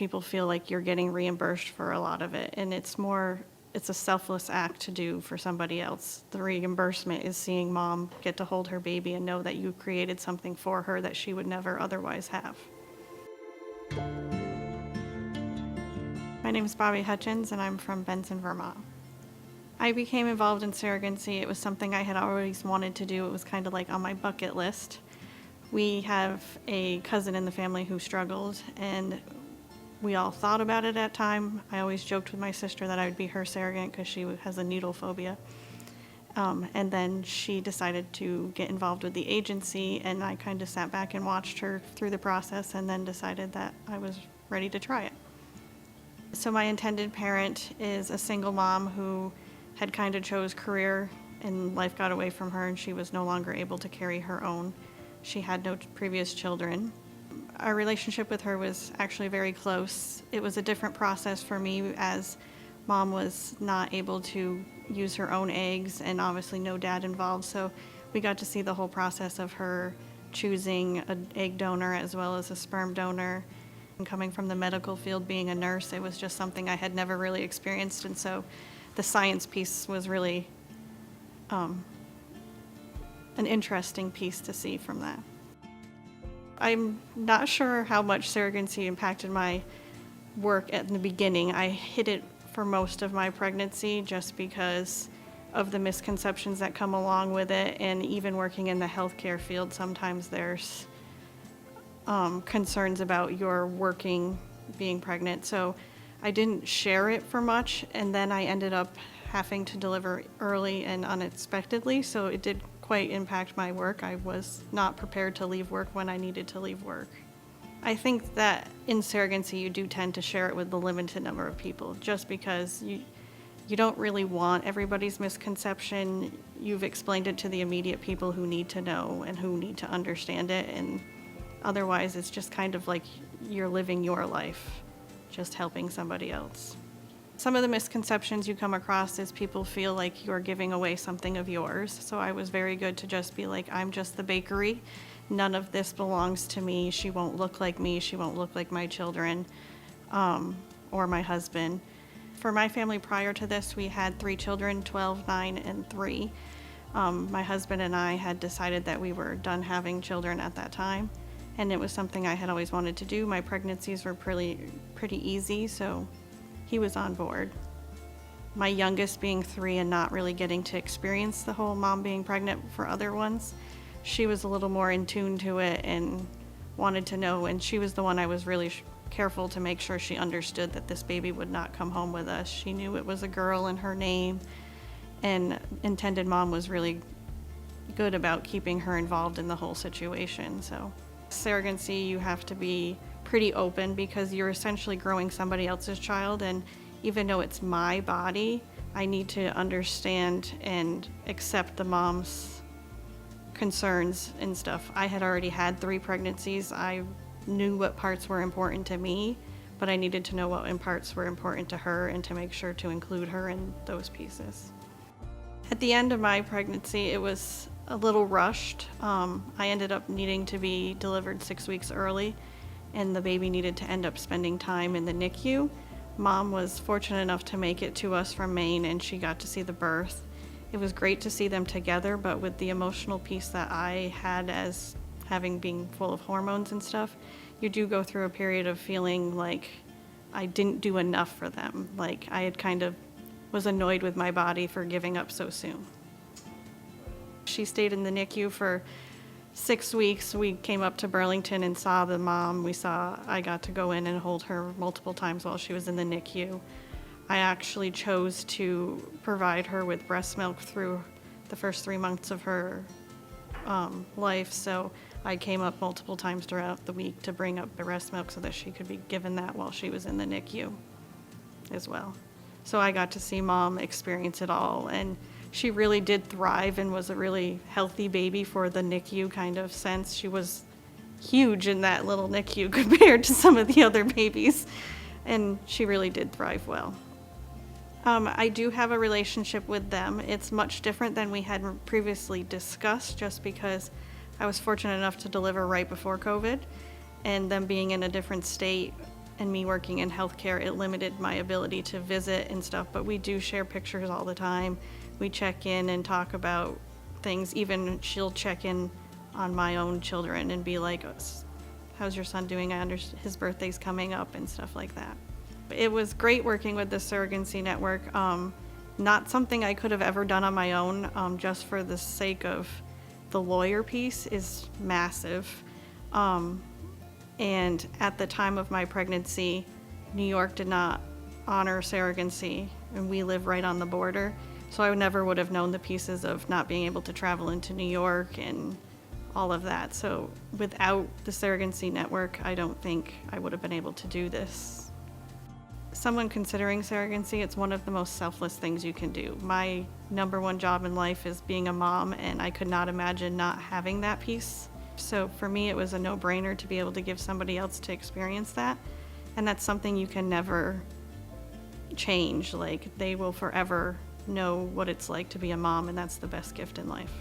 people feel like you're getting reimbursed for a lot of it, and it's a selfless act to do for somebody else. The reimbursement is seeing mom get to hold her baby and know that you created something for her that she would never otherwise have. My name is Bobbi Hutchins, and I'm from Benson, Vermont. I became involved in surrogacy. It was something I had always wanted to do. It was kind of like on my bucket list. We have a cousin in the family who struggled, and we all thought about it at time. I always joked with my sister that I would be her surrogate because she has a needle phobia. And then she decided to get involved with the agency, and I kind of sat back and watched her through the process and then decided that I was ready to try it. So my intended parent is a single mom who had kind of chose career, and life got away from her and she was no longer able to carry her own. She had no previous children. Our relationship with her was actually very close. It was a different process for me as mom was not able to use her own eggs and obviously no dad involved, so we got to see the whole process of her choosing an egg donor as well as a sperm donor. And coming from the medical field, being a nurse, it was just something I had never really experienced, and so the science piece was really an interesting piece to see from that. I'm not sure how much surrogacy impacted my work at the beginning. I hid it for most of my pregnancy just because of the misconceptions that come along with it, and even working in the healthcare field, sometimes there's concerns about your being pregnant. So I didn't share it for much, and then I ended up having to deliver early and unexpectedly, so it did quite impact my work. I was not prepared to leave work when I needed to leave work. I think that in surrogacy you do tend to share it with the limited number of people, just because you don't really want everybody's misconception. You've explained it to the immediate people who need to know and who need to understand it, and otherwise it's just kind of like you're living your life, just helping somebody else. Some of the misconceptions you come across is people feel like you're giving away something of yours. So I was very good to just be like, I'm just the bakery. None of this belongs to me. She won't look like me. She won't look like my children or my husband. For my family prior to this, we had 3 children, 12, 9, and 3. My husband and I had decided that we were done having children at that time, and it was something I had always wanted to do. My pregnancies were pretty easy, so he was on board. My youngest being 3 and not really getting to experience the whole mom being pregnant for other ones, she was a little more in tune to it and wanted to know, and she was the one I was really careful to make sure she understood that this baby would not come home with us. She knew it was a girl in her name, and intended mom was really good about keeping her involved in the whole situation. So surrogacy, you have to be pretty open because you're essentially growing somebody else's child, and even though it's my body, I need to understand and accept the mom's concerns and stuff. I had already had 3 pregnancies. I knew what parts were important to me, but I needed to know what parts were important to her and to make sure to include her in those pieces. At the end of my pregnancy, it was a little rushed. I ended up needing to be delivered 6 weeks early, and the baby needed to end up spending time in the NICU. Mom was fortunate enough to make it to us from Maine, and she got to see the birth. It was great to see them together, but with the emotional piece that I had as being full of hormones and stuff, you do go through a period of feeling like I didn't do enough for them. Like I had kind of was annoyed with my body for giving up so soon. She stayed in the NICU for 6 weeks. We came up to Burlington and saw the mom. I got to go in and hold her multiple times while she was in the NICU. I actually chose to provide her with breast milk through the first 3 months of her life, so I came up multiple times throughout the week to bring up the breast milk so that she could be given that while she was in the NICU as well. So I got to see mom experience it all, and she really did thrive and was a really healthy baby for the NICU kind of sense. She was huge in that little NICU compared to some of the other babies, and she really did thrive well. I do have a relationship with them. It's much different than we had previously discussed, just because I was fortunate enough to deliver right before COVID, and them being in a different state and me working in healthcare, it limited my ability to visit and stuff, but we do share pictures all the time. We check in and talk about things. Even she'll check in on my own children and be like, how's your son doing? His birthday's coming up and stuff like that. It was great working with the Surrogacy Network. Not something I could have ever done on my own, just for the sake of the lawyer piece is massive. And at the time of my pregnancy, New York did not honor surrogacy, and we live right on the border. So I never would have known the pieces of not being able to travel into New York and all of that. So without the Surrogacy Network, I don't think I would have been able to do this. Someone considering surrogacy, it's one of the most selfless things you can do. My #1 job in life is being a mom, and I could not imagine not having that piece. So for me, it was a no-brainer to be able to give somebody else to experience that. And that's something you can never change. Like, they will forever know what it's like to be a mom, and that's the best gift in life.